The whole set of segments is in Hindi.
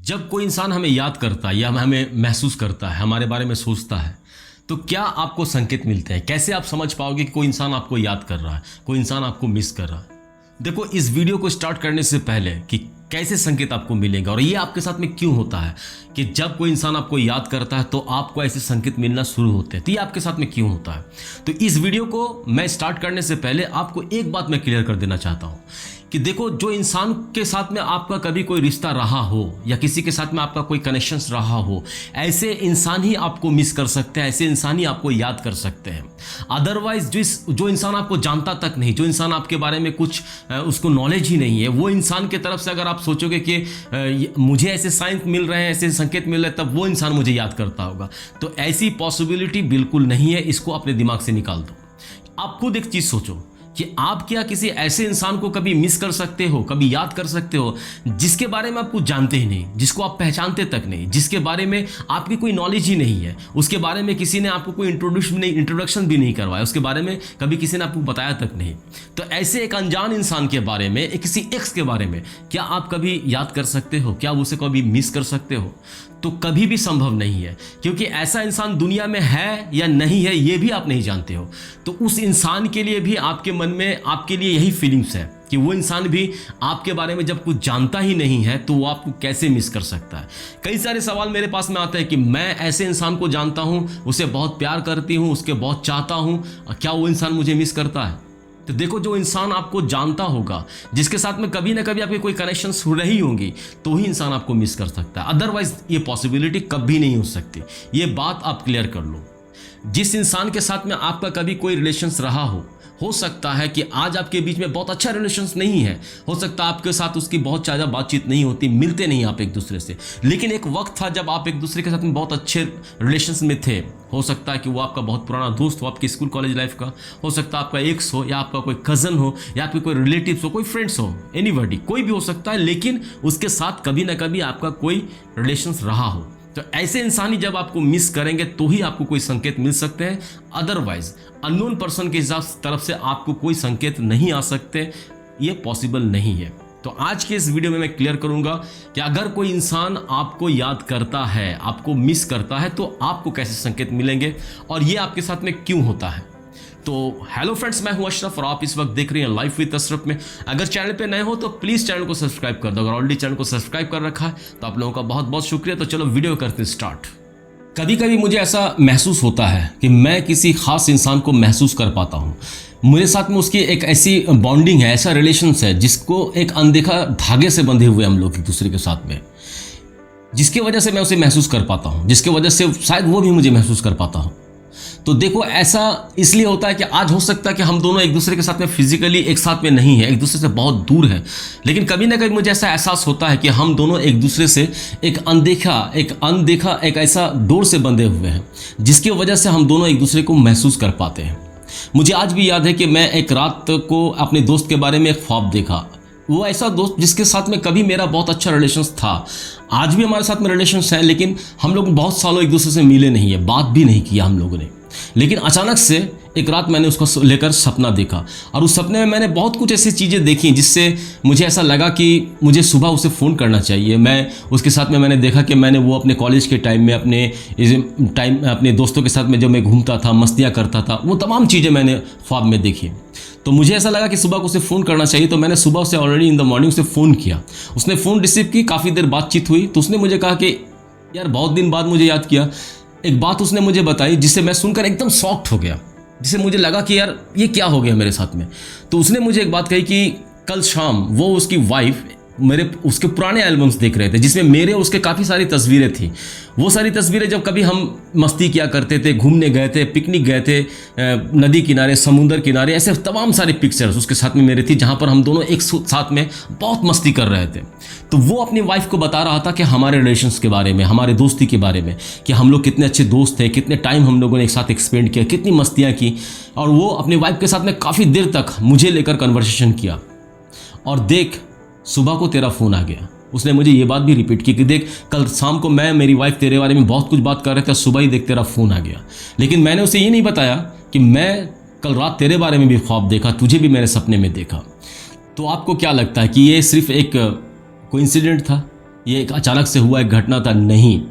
जब कोई इंसान हमें याद करता है या हमें महसूस करता है, हमारे बारे में सोचता है, तो क्या आपको संकेत मिलते हैं? कैसे आप समझ पाओगे कि कोई इंसान आपको याद कर रहा है, कोई इंसान आपको मिस कर रहा है? देखो, इस वीडियो को स्टार्ट करने से पहले कि कैसे संकेत आपको मिलेगा और ये आपके साथ में क्यों होता है कि जब कोई इंसान आपको याद करता है तो आपको ऐसे संकेत मिलना शुरू होते हैं, तो ये आपके साथ में क्यों होता है? तो इस वीडियो को मैं स्टार्ट करने से पहले आपको एक बात मैं क्लियर कर देना चाहता हूँ कि देखो, जो इंसान के साथ में आपका कभी कोई रिश्ता रहा हो या किसी के साथ में आपका कोई कनेक्शंस रहा हो, ऐसे इंसान ही आपको मिस कर सकते हैं, ऐसे इंसान ही आपको याद कर सकते हैं। अदरवाइज जो इंसान आपको जानता तक नहीं, जो इंसान आपके बारे में कुछ उसको नॉलेज ही नहीं है, वो इंसान की तरफ से अगर आप सोचोगे कि मुझे ऐसे साइन मिल रहे हैं, ऐसे संकेत मिल रहे हैं, तब वो इंसान मुझे याद करता होगा, तो ऐसी पॉसिबिलिटी बिल्कुल नहीं है। इसको अपने दिमाग से निकाल दो। आप खुद एक चीज़ सोचो कि आप क्या किसी ऐसे इंसान को कभी मिस कर सकते हो, कभी याद कर सकते हो, जिसके बारे में आप कुछ जानते ही नहीं, जिसको आप पहचानते तक नहीं, जिसके बारे में आपकी कोई नॉलेज ही नहीं है, उसके बारे में किसी ने आपको कोई इंट्रोडक्शन भी नहीं करवाया, उसके बारे में कभी किसी ने आपको बताया तक नहीं। तो ऐसे एक अनजान इंसान के बारे में, किसी एक्स के बारे में क्या आप कभी याद कर सकते हो? क्या उसे कभी मिस कर सकते हो? तो कभी भी संभव नहीं है, क्योंकि ऐसा इंसान दुनिया में है या नहीं है ये भी आप नहीं जानते हो। तो उस इंसान के लिए भी आपके मन में आपके लिए यही फीलिंग्स है कि वो इंसान भी आपके बारे में जब कुछ जानता ही नहीं है तो वो आपको कैसे मिस कर सकता है। कई सारे सवाल मेरे पास में आते हैं कि मैं ऐसे इंसान को जानता हूँ, उसे बहुत प्यार करती हूँ, उसके बहुत चाहता हूँ, क्या वो इंसान मुझे मिस करता है? तो देखो, जो इंसान आपको जानता होगा, जिसके साथ में कभी ना कभी आपकी कोई कनेक्शंस हो रही होंगी, तो ही इंसान आपको मिस कर सकता है। अदरवाइज ये पॉसिबिलिटी कभी नहीं हो सकती। ये बात आप क्लियर कर लो। जिस इंसान के साथ में आपका कभी कोई रिलेशंस रहा हो सकता है कि आज आपके बीच में बहुत अच्छा रिलेशंस नहीं है, हो सकता है आपके साथ उसकी बहुत ज़्यादा बातचीत नहीं होती, मिलते नहीं आप एक दूसरे से, लेकिन एक वक्त था जब आप एक दूसरे के साथ में बहुत अच्छे रिलेशंस में थे। हो सकता है कि वो आपका बहुत पुराना दोस्त हो, आपकी स्कूल कॉलेज लाइफ का, हो सकता है आपका एक्स हो, या आपका कोई कज़न हो, या आपके कोई रिलेटिव्स हो, कोई फ्रेंड्स हो, एनीबॉडी, कोई भी हो सकता है, लेकिन उसके साथ कभी ना कभी आपका कोई रिलेशंस रहा हो। तो ऐसे इंसान ही जब आपको मिस करेंगे तो ही आपको कोई संकेत मिल सकते हैं। अदरवाइज अननोन पर्सन के तरफ से आपको कोई संकेत नहीं आ सकते, ये पॉसिबल नहीं है। तो आज के इस वीडियो में मैं क्लियर करूंगा कि अगर कोई इंसान आपको याद करता है, आपको मिस करता है, तो आपको कैसे संकेत मिलेंगे और ये आपके साथ में क्यों होता है। तो हेलो फ्रेंड्स, मैं हूं अशरफ और आप इस वक्त देख रहे हैं लाइफ विद अशरफ में। अगर चैनल पे नए हो तो प्लीज़ चैनल को सब्सक्राइब कर दो। अगर ऑलरेडी चैनल को सब्सक्राइब कर रखा है तो आप लोगों का बहुत बहुत शुक्रिया। तो चलो वीडियो करते हैं स्टार्ट। कभी कभी मुझे ऐसा महसूस होता है कि मैं किसी खास इंसान को महसूस कर पाता हूँ। मेरे साथ में उसकी एक ऐसी बॉन्डिंग है, ऐसा रिलेशंस है जिसको एक अनदेखा धागे से बंधे हुए हम लोग एक दूसरे के साथ में, जिसकी वजह से मैं उसे महसूस कर पाता हूँ, जिसकी वजह से शायद वो भी मुझे महसूस कर पाता हूँ। तो देखो, ऐसा इसलिए होता है कि आज हो सकता है कि हम दोनों एक दूसरे के साथ में फिजिकली एक साथ में नहीं है, एक दूसरे से बहुत दूर है, लेकिन कभी ना कभी मुझे ऐसा एहसास होता है कि हम दोनों एक दूसरे से एक अनदेखा एक ऐसा डोर से बंधे हुए हैं, जिसकी वजह से हम दोनों एक दूसरे को महसूस कर पाते हैं। मुझे आज भी याद है कि मैं एक रात को अपने दोस्त के बारे में एक ख्वाब देखा। वो ऐसा दोस्त जिसके साथ में कभी मेरा बहुत अच्छा रिलेशंस था, आज भी हमारे साथ में रिलेशंस है, लेकिन हम लोग बहुत सालों एक दूसरे से मिले नहीं है, बात भी नहीं किया हम लोगों ने। लेकिन अचानक से एक रात मैंने उसको लेकर सपना देखा, और उस सपने में मैंने बहुत कुछ ऐसी चीज़ें देखी जिससे मुझे ऐसा लगा कि मुझे सुबह उसे फ़ोन करना चाहिए। मैं उसके साथ में मैंने देखा कि मैंने वो अपने कॉलेज के टाइम में अपने दोस्तों के साथ में जो मैं घूमता था, मस्तियाँ करता था, वो तमाम चीज़ें मैंने ख्वाब में देखी। तो मुझे ऐसा लगा कि सुबह को उसे फ़ोन करना चाहिए, तो मैंने सुबह उसे ऑलरेडी इन द मॉर्निंग उसे फ़ोन किया। उसने फ़ोन रिसीव की, काफ़ी देर बातचीत हुई, तो उसने मुझे कहा कि यार बहुत दिन बाद मुझे याद किया। एक बात उसने मुझे बताई जिससे मैं सुनकर एकदम शॉक्ड हो गया, जिससे मुझे लगा कि यार ये क्या हो गया मेरे साथ में। तो उसने मुझे एक बात कही कि कल शाम वो उसकी वाइफ उसके पुराने एल्बम्स देख रहे थे, जिसमें मेरे उसके काफ़ी सारी तस्वीरें थी। वो सारी तस्वीरें जब कभी हम मस्ती किया करते थे, घूमने गए थे, पिकनिक गए थे, नदी किनारे, समुंदर किनारे, ऐसे तमाम सारी पिक्चर्स उसके साथ में मेरे थी, जहाँ पर हम दोनों एक साथ में बहुत मस्ती कर रहे थे। तो वो अपनी वाइफ को बता रहा था कि हमारे रिलेशंस के बारे में, हमारे दोस्ती के बारे में, कि हम लोग कितने अच्छे दोस्त थे, कितने टाइम हम लोगों ने एक साथ एक्सपेंड किया, कितनी मस्तियाँ की। और वो अपनी वाइफ के साथ में काफ़ी देर तक मुझे लेकर कन्वर्सेशन किया। और देख, सुबह को तेरा फ़ोन आ गया। उसने मुझे ये बात भी रिपीट की कि देख, कल शाम को मैं मेरी वाइफ तेरे बारे में बहुत कुछ बात कर रहे थे, सुबह ही देख तेरा फ़ोन आ गया। लेकिन मैंने उसे ये नहीं बताया कि मैं कल रात तेरे बारे में भी ख्वाब देखा, तुझे भी मेरे सपने में देखा। तो आपको क्या लगता है कि ये सिर्फ एक कोइंसिडेंट था ये एक अचानक से हुआ एक घटना था, नहीं।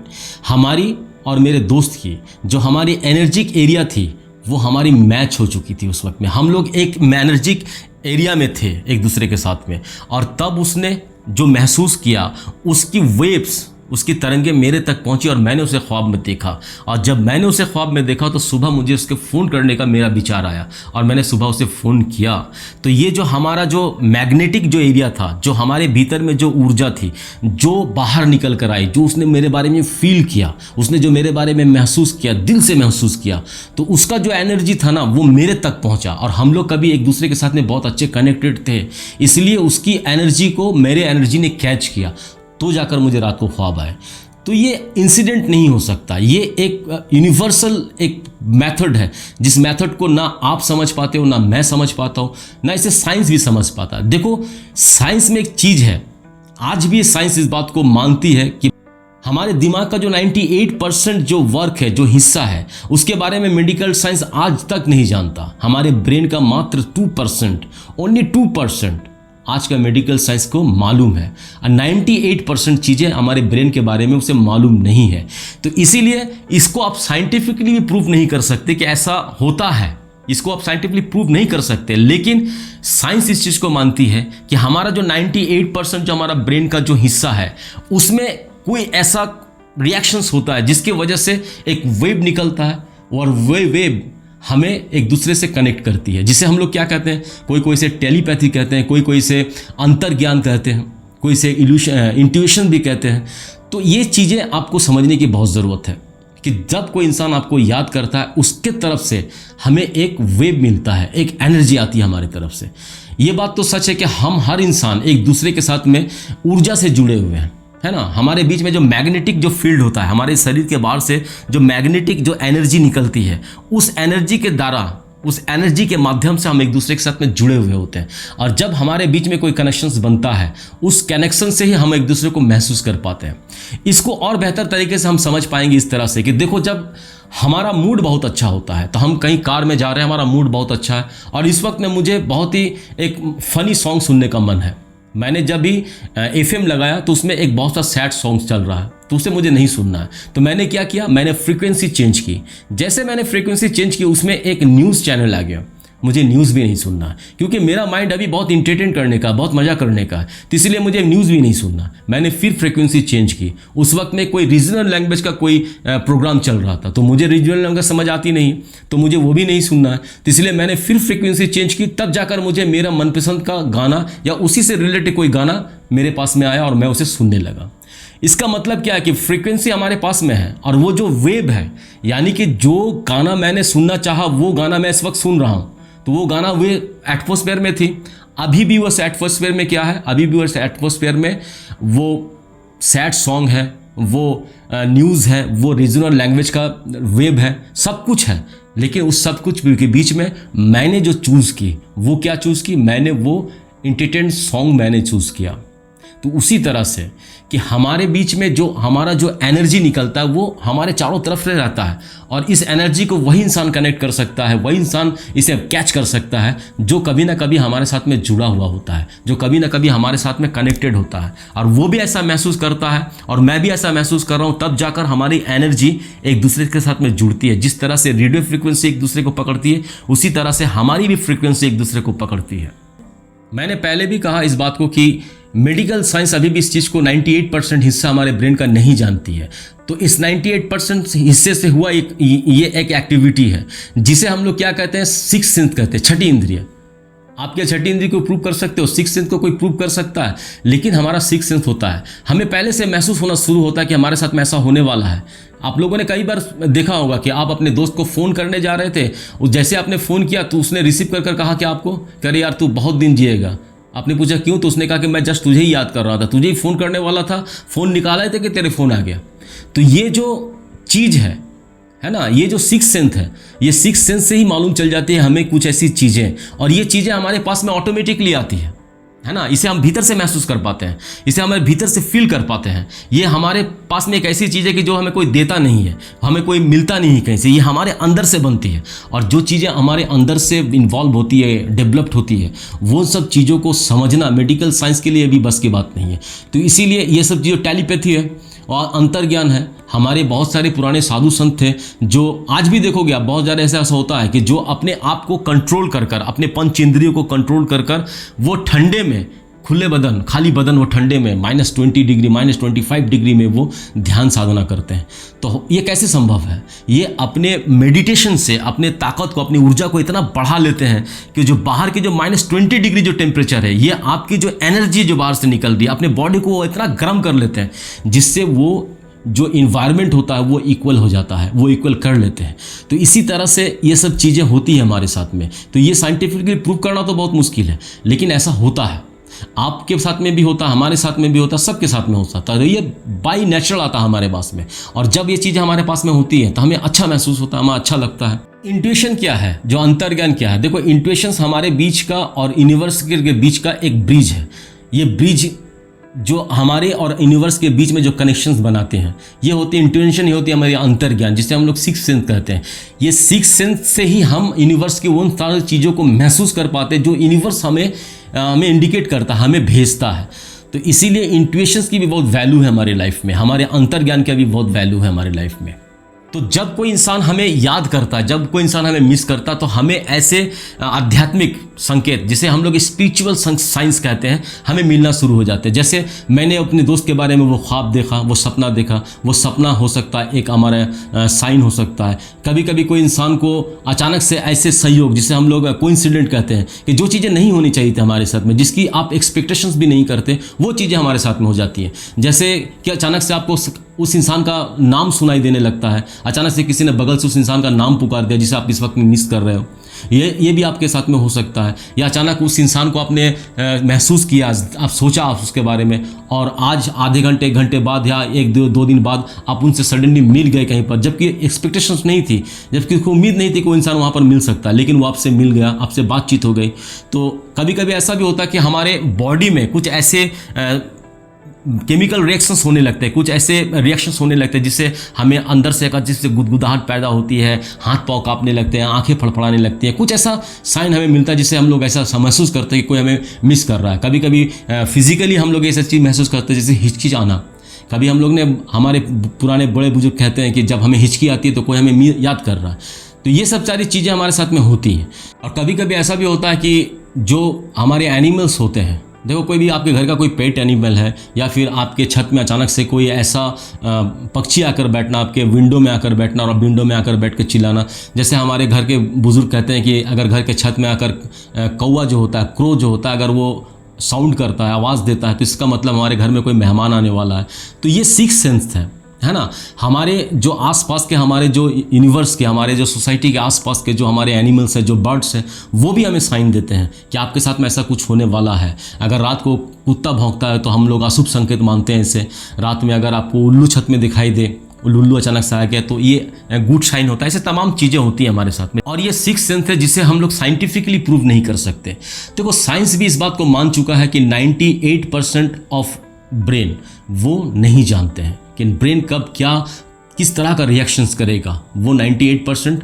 हमारी और मेरे दोस्त की जो हमारी एनर्जिक एरिया थी वो हमारी मैच हो चुकी थी। उस वक्त में हम लोग एक एनर्जिक एरिया में थे एक दूसरे के साथ में, और तब उसने जो महसूस किया उसकी वेव्स, उसकी तरंगे मेरे तक पहुंची और मैंने उसे ख्वाब में देखा। और जब मैंने उसे ख्वाब में देखा तो सुबह मुझे उसके फ़ोन करने का मेरा विचार आया और मैंने सुबह उसे फ़ोन किया। तो ये जो हमारा जो मैग्नेटिक जो एरिया था, जो हमारे भीतर में जो ऊर्जा थी, जो बाहर निकल कर आई, जो उसने मेरे बारे में फील किया, उसने जो मेरे बारे में महसूस किया, दिल से महसूस किया, तो उसका जो एनर्जी था ना वो मेरे तक पहुँचा। और हम लोग कभी एक दूसरे के साथ में बहुत अच्छे कनेक्टेड थे, इसलिए उसकी एनर्जी को मेरे एनर्जी ने कैच किया, तो जाकर मुझे रात को ख्वाब आए। तो ये इंसिडेंट नहीं हो सकता, ये एक यूनिवर्सल एक मेथड है, जिस मेथड को ना आप समझ पाते हो, ना मैं समझ पाता हूँ, ना इसे साइंस भी समझ पाता। देखो साइंस में एक चीज़ है, आज भी साइंस इस बात को मानती है कि हमारे दिमाग का जो 98% जो वर्क है, जो हिस्सा है, उसके बारे में मेडिकल साइंस आज तक नहीं जानता। हमारे ब्रेन का मात्र 2%, ओनली 2% आज का मेडिकल साइंस को मालूम है, और 98% चीज़ें हमारे ब्रेन के बारे में उसे मालूम नहीं है। तो इसीलिए इसको आप साइंटिफिकली भी प्रूव नहीं कर सकते कि ऐसा होता है, इसको आप साइंटिफिकली प्रूव नहीं कर सकते, लेकिन साइंस इस चीज़ को मानती है कि हमारा जो 98% जो हमारा ब्रेन का जो हिस्सा है उसमें कोई ऐसा रिएक्शंस होता है जिसकी वजह से एक वेव निकलता है, और वह वेव हमें एक दूसरे से कनेक्ट करती है, जिसे हम लोग क्या कहते हैं, कोई इसे टेलीपैथी कहते हैं, कोई इसे अंतर्ज्ञान कहते हैं, कोई इसे इंट्यूशन भी कहते हैं। तो ये चीज़ें आपको समझने की बहुत ज़रूरत है कि जब कोई इंसान आपको याद करता है उसके तरफ से हमें एक वेव मिलता है, एक एनर्जी आती है हमारी तरफ से। ये बात तो सच है कि हम हर इंसान एक दूसरे के साथ में ऊर्जा से जुड़े हुए हैं, है ना। हमारे बीच में जो मैग्नेटिक जो फील्ड होता है, हमारे शरीर के बाहर से जो मैग्नेटिक जो एनर्जी निकलती है, उस एनर्जी के द्वारा, उस एनर्जी के माध्यम से हम एक दूसरे के साथ में जुड़े हुए होते हैं। और जब हमारे बीच में कोई कनेक्शंस बनता है, उस कनेक्शन से ही हम एक दूसरे को महसूस कर पाते हैं। इसको और बेहतर तरीके से हम समझ पाएंगे इस तरह से कि देखो, जब हमारा मूड बहुत अच्छा होता है, तो हम कहीं कार में जा रहे हैं, हमारा मूड बहुत अच्छा है, और इस वक्त में मुझे बहुत ही एक फ़नी सॉन्ग सुनने का मन है। मैंने जब भी FM लगाया तो उसमें एक बहुत सा सैड सॉन्ग चल रहा है, तो उसे मुझे नहीं सुनना है। तो मैंने क्या किया, मैंने फ्रीक्वेंसी चेंज की। जैसे मैंने फ्रीक्वेंसी चेंज की, उसमें एक न्यूज़ चैनल आ गया। मुझे न्यूज़ भी नहीं सुनना है, क्योंकि मेरा माइंड अभी बहुत इंटरटेन करने का, बहुत मज़ा करने का है, तो इसलिए मुझे न्यूज़ भी नहीं सुनना। मैंने फिर फ्रीक्वेंसी चेंज की। उस वक्त में कोई रीजनल लैंग्वेज का कोई प्रोग्राम चल रहा था, तो मुझे रीजनल लैंग्वेज समझ आती नहीं, तो मुझे वो भी नहीं सुनना है। तो इसलिए मैंने फिर फ्रीक्वेंसी चेंज की, तब जाकर मुझे मेरा मनपसंद का गाना या उसी से रिलेटेड कोई गाना मेरे पास में आया और मैं उसे सुनने लगा। इसका मतलब क्या है कि फ्रीक्वेंसी हमारे पास में है, और वो जो वेव है, यानी कि जो गाना मैंने सुनना चाहा वो गाना मैं इस वक्त सुन रहा हूँ, तो वो गाना वे एटमॉस्फेयर में थी। अभी भी वो एटमॉस्फेयर में क्या है, अभी भी वो एटमॉस्फेयर में वो सैड सॉन्ग है, वो न्यूज़ है, वो रीजनल लैंग्वेज का वेब है, सब कुछ है। लेकिन उस सब कुछ के बीच में मैंने जो चूज़ की, वो क्या चूज़ की, मैंने वो इंटरटेन सॉन्ग मैंने चूज़ किया। तो उसी तरह से कि हमारे बीच में जो हमारा जो एनर्जी निकलता है वो हमारे चारों तरफ से रहता है, और इस एनर्जी को वही इंसान कनेक्ट कर सकता है, वही इंसान इसे कैच कर सकता है जो कभी ना कभी हमारे साथ में जुड़ा हुआ होता है, जो कभी ना कभी हमारे साथ में कनेक्टेड होता है। और वो भी ऐसा महसूस करता है और मैं भी ऐसा महसूस कर रहा हूँ, तब जाकर हमारी एनर्जी एक दूसरे के साथ में जुड़ती है। जिस तरह से रेडियो फ्रिक्वेंसी एक दूसरे को पकड़ती है, उसी तरह से हमारी भी फ्रिक्वेंसी एक दूसरे को पकड़ती है। मैंने पहले भी कहा इस बात को कि मेडिकल साइंस अभी भी इस चीज़ को 98% हिस्सा हमारे ब्रेन का नहीं जानती है। तो इस 98% हिस्से से हुआ ये एक एक्टिविटी है जिसे हम लोग क्या कहते हैं, सिक्स्थ सेंस कहते हैं, छठी इंद्रिय। आप क्या छठी इंद्रिय को प्रूव कर सकते हो? सिक्स्थ सेंस को कोई प्रूव कर सकता है? लेकिन हमारा सिक्स्थ सेंस होता है, हमें पहले से महसूस होना शुरू होता है कि हमारे साथ में ऐसा होने वाला है। आप लोगों ने कई बार देखा होगा कि आप अपने दोस्त को फ़ोन करने जा रहे थे, जैसे आपने फ़ोन किया तो उसने रिसीव कर कहा कि आपको, अरे यार तू बहुत दिन जिएगा। आपने पूछा क्यों? तो उसने कहा कि मैं जस्ट तुझे ही याद कर रहा था, तुझे ही फ़ोन करने वाला था, फ़ोन निकाला ही था कि तेरे फ़ोन आ गया। तो ये जो चीज़ है ना, ये जो सिक्स्थ सेंस है, ये सिक्स्थ सेंस से ही मालूम चल जाती है हमें कुछ ऐसी चीज़ें, और ये चीज़ें हमारे पास में ऑटोमेटिकली आती है। है ना, इसे हम भीतर से महसूस कर पाते हैं, इसे हमारे भीतर से फील कर पाते हैं। ये हमारे पास में एक ऐसी चीज़ है कि जो हमें कोई देता नहीं है, हमें कोई मिलता नहीं है कहीं से, ये हमारे अंदर से बनती है। और जो चीज़ें हमारे अंदर से इन्वॉल्व होती है, डेवलप्ड होती है, वो सब चीज़ों को समझना मेडिकल साइंस के लिए भी बस की बात नहीं है। तो इसीलिए ये सब चीज़ें टेलीपैथी है और अंतर्ज्ञान है। हमारे बहुत सारे पुराने साधु संत थे जो आज भी देखोगे आप, बहुत ज़्यादा ऐसा होता है कि जो अपने आप को कंट्रोल कर कर, अपने पंच इंद्रियों को कंट्रोल कर कर वो ठंडे में, खुले बदन, खाली बदन, वो ठंडे में -20 डिग्री, -25 डिग्री में वो ध्यान साधना करते हैं। तो ये कैसे संभव है? ये अपने मेडिटेशन से अपने ताकत को, अपनी ऊर्जा को इतना बढ़ा लेते हैं कि जो बाहर की जो -20 डिग्री जो टेम्परेचर है, ये आपकी जो एनर्जी जो बाहर से निकल रही है, अपने बॉडी को वो इतना गर्म कर लेते हैं जिससे वो जो इन्वायरमेंट होता है वो इक्वल हो जाता है, वो इक्वल कर लेते हैं। तो इसी तरह से ये सब चीज़ें होती हैं हमारे साथ में। तो ये साइंटिफिकली प्रूव करना तो बहुत मुश्किल है, लेकिन ऐसा होता है। आपके साथ में भी होता, हमारे साथ में भी होता, सबके साथ में होता। तो ये बाई नेचुरल आता है हमारे पास में, और जब ये चीज़ें हमारे पास में होती हैं तो हमें अच्छा महसूस होता है, हमें अच्छा लगता है। इंट्यूशन क्या है, जो अंतर्ज्ञान क्या है? देखो, इंट्यूशन हमारे बीच का और यूनिवर्स के बीच का एक ब्रिज है। ये ब्रिज जो हमारे और यूनिवर्स के बीच में जो कनेक्शंस बनाते हैं, ये होती है इंट्यूशन, ही होती है हमारी अंतर्ज्ञान, जिसे हम लोग सिक्स सेंस कहते हैं। ये सिक्स सेंस से ही हम यूनिवर्स की उन सारी चीज़ों को महसूस कर पाते हैं जो यूनिवर्स हमें इंडिकेट करता है, हमें भेजता है। तो इसीलिए इंट्यूशंस की भी बहुत वैल्यू है हमारी लाइफ में, हमारे अंतर्ज्ञान का भी बहुत वैल्यू है हमारी लाइफ में। तो जब कोई इंसान हमें याद करता है, जब कोई इंसान हमें मिस करता है, तो हमें ऐसे आध्यात्मिक संकेत, जिसे हम लोग स्पिरिचुअल साइंस कहते हैं, हमें मिलना शुरू हो जाते हैं। जैसे मैंने अपने दोस्त के बारे में वो ख्वाब देखा, वो सपना देखा, वो सपना हो सकता है एक हमारा साइन हो सकता है। कभी कभी कोई इंसान को अचानक से ऐसे सहयोग, जिसे हम लोग कोइंसिडेंट कहते हैं, कि जो चीज़ें नहीं होनी चाहिए थी हमारे साथ में, जिसकी आप एक्सपेक्टेशंस भी नहीं करते, वो चीज़ें हमारे साथ में हो जाती हैं। जैसे कि अचानक से आपको उस इंसान का नाम सुनाई देने लगता है, अचानक से किसी ने बगल से उस इंसान का नाम पुकार दिया जिसे आप इस वक्त में मिस कर रहे हो, ये भी आपके साथ में हो सकता है। या अचानक उस इंसान को आपने महसूस किया, आप सोचा उसके बारे में, और आज आधे घंटे, 1 घंटे बाद या 1-2 दिन बाद आप उनसे सडनली मिल गए कहीं पर, जबकि एक्सपेक्टेशंस नहीं थी, जबकि उसको उम्मीद नहीं थी कि वो इंसान वहाँ पर मिल सकता है, लेकिन वो आपसे मिल गया, आपसे बातचीत हो गई। तो कभी कभी ऐसा भी होता है कि हमारे बॉडी में कुछ ऐसे केमिकल रिएक्शंस होने लगते हैं, कुछ ऐसे रिएक्शंस होने लगते हैं जिससे हमें अंदर से एक अजीब से गुदगुदाहट पैदा होती है, हाथ पाँव कांपने लगते हैं, आंखें फड़फड़ाने लगती हैं। कुछ ऐसा साइन हमें मिलता है जिससे हम लोग ऐसा महसूस करते हैं कि कोई हमें मिस कर रहा है। कभी कभी फिजिकली हम लोग ऐसी चीज़ महसूस करते हैं जैसे हिचकिचाना। कभी हम लोग ने, हमारे पुराने बड़े बुजुर्ग कहते हैं कि जब हमें हिचकी आती है तो कोई हमें याद कर रहा है। तो ये सब सारी चीज़ें हमारे साथ में होती हैं। और कभी कभी ऐसा भी होता है कि जो हमारे एनिमल्स होते हैं, देखो कोई भी आपके घर का कोई पेट एनिमल है, या फिर आपके छत में अचानक से कोई ऐसा पक्षी आकर बैठना, आपके विंडो में आकर बैठना और विंडो में आकर बैठ के चिल्लाना। जैसे हमारे घर के बुजुर्ग कहते हैं कि अगर घर के छत में आकर कौवा जो होता है, क्रो जो होता है, अगर वो साउंड करता है, आवाज़ देता है, तो इसका मतलब हमारे घर में कोई मेहमान आने वाला है। तो ये सिक्स सेंस है ना। हमारे जो आसपास के, हमारे जो यूनिवर्स के, हमारे जो सोसाइटी के आसपास के जो हमारे एनिमल्स हैं, जो बर्ड्स हैं, वो भी हमें साइन देते हैं कि आपके साथ में ऐसा कुछ होने वाला है। अगर रात को कुत्ता भौंकता है तो हम लोग अशुभ संकेत मानते हैं इसे। रात में अगर आपको उल्लू छत में दिखाई दे, उल्लू अचानक से आ गया, तो ये गुड साइन होता है। ऐसे तमाम चीज़ें होती हैं हमारे साथ में, और ये सिक्स सेंस है जिसे हम लोग साइंटिफिकली प्रूव नहीं कर सकते। देखो, साइंस भी इस बात को मान चुका है कि 98% ऑफ ब्रेन वो नहीं जानते हैं कि ब्रेन कब क्या किस तरह का रिएक्शंस करेगा। वो 98%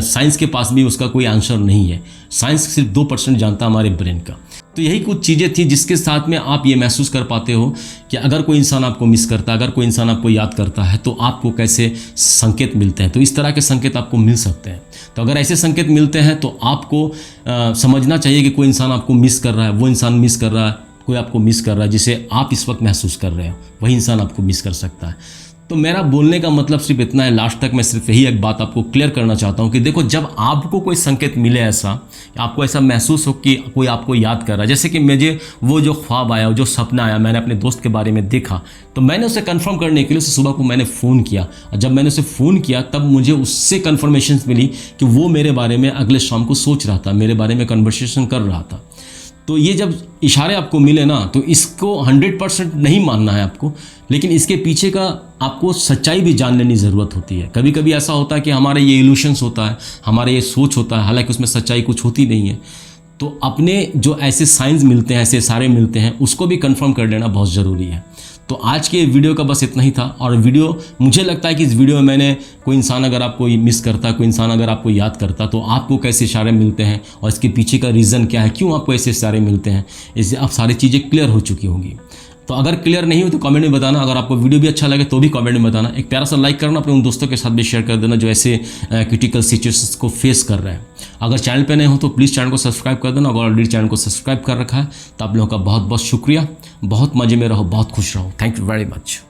साइंस के पास भी उसका कोई आंसर नहीं है। साइंस सिर्फ 2% जानता है हमारे ब्रेन का। तो यही कुछ चीज़ें थी जिसके साथ में आप ये महसूस कर पाते हो कि अगर कोई इंसान आपको मिस करता है, अगर कोई इंसान आपको याद करता है, तो आपको कैसे संकेत मिलते हैं। तो इस तरह के संकेत आपको मिल सकते हैं। तो अगर ऐसे संकेत मिलते हैं तो आपको समझना चाहिए कि कोई इंसान आपको मिस कर रहा है, वो इंसान मिस कर रहा है, कोई आपको मिस कर रहा है जिसे आप इस वक्त महसूस कर रहे हो, वही इंसान आपको मिस कर सकता है। तो मेरा बोलने का मतलब सिर्फ इतना है। लास्ट तक मैं सिर्फ यही एक बात आपको क्लियर करना चाहता हूँ कि देखो, जब आपको कोई संकेत मिले, ऐसा आपको ऐसा महसूस हो कि कोई आपको याद कर रहा है, जैसे कि मुझे वो जो ख्वाब आया, जो सपना आया, मैंने अपने दोस्त के बारे में देखा, तो मैंने उसे कंफर्म करने के लिए उसे सुबह को मैंने फ़ोन किया। और जब मैंने उसे फ़ोन किया तब मुझे उससे कन्फर्मेशन मिली कि वो मेरे बारे में अगले शाम को सोच रहा था, मेरे बारे में कन्वर्सेशन कर रहा था। तो ये जब इशारे आपको मिले ना, तो इसको 100% नहीं मानना है आपको, लेकिन इसके पीछे का आपको सच्चाई भी जान लेने की ज़रूरत होती है। कभी कभी ऐसा होता है कि हमारे ये इल्यूशंस होता है, हमारे ये सोच होता है, हालांकि उसमें सच्चाई कुछ होती नहीं है। तो अपने जो ऐसे साइंस मिलते हैं, ऐसे सारे मिलते हैं, उसको भी कंफर्म कर लेना बहुत ज़रूरी है। तो आज के वीडियो का बस इतना ही था। और वीडियो मुझे लगता है कि इस वीडियो में मैंने कोई इंसान अगर आपको मिस करता, कोई इंसान अगर आपको याद करता, तो आपको कैसे इशारे मिलते हैं और इसके पीछे का रीज़न क्या है, क्यों आपको ऐसे इशारे मिलते हैं, इससे आप सारी चीज़ें क्लियर हो चुकी होंगी। तो अगर क्लियर नहीं हो तो कमेंट में बताना। अगर आपको वीडियो भी अच्छा लगे तो भी कमेंट में बताना। एक प्यारा सा लाइक करना, अपने उन दोस्तों के साथ भी शेयर कर देना जो ऐसे क्रिटिकल सिचुएशंस को फेस कर रहे हैं। अगर चैनल पे नए हो तो प्लीज़ चैनल को सब्सक्राइब कर देना। अगर ऑलरेडी चैनल को सब्सक्राइब कर रखा है तो आप लोगों का बहुत बहुत शुक्रिया। बहुत मज़े में रहो, बहुत खुश रहो। Thank you very much.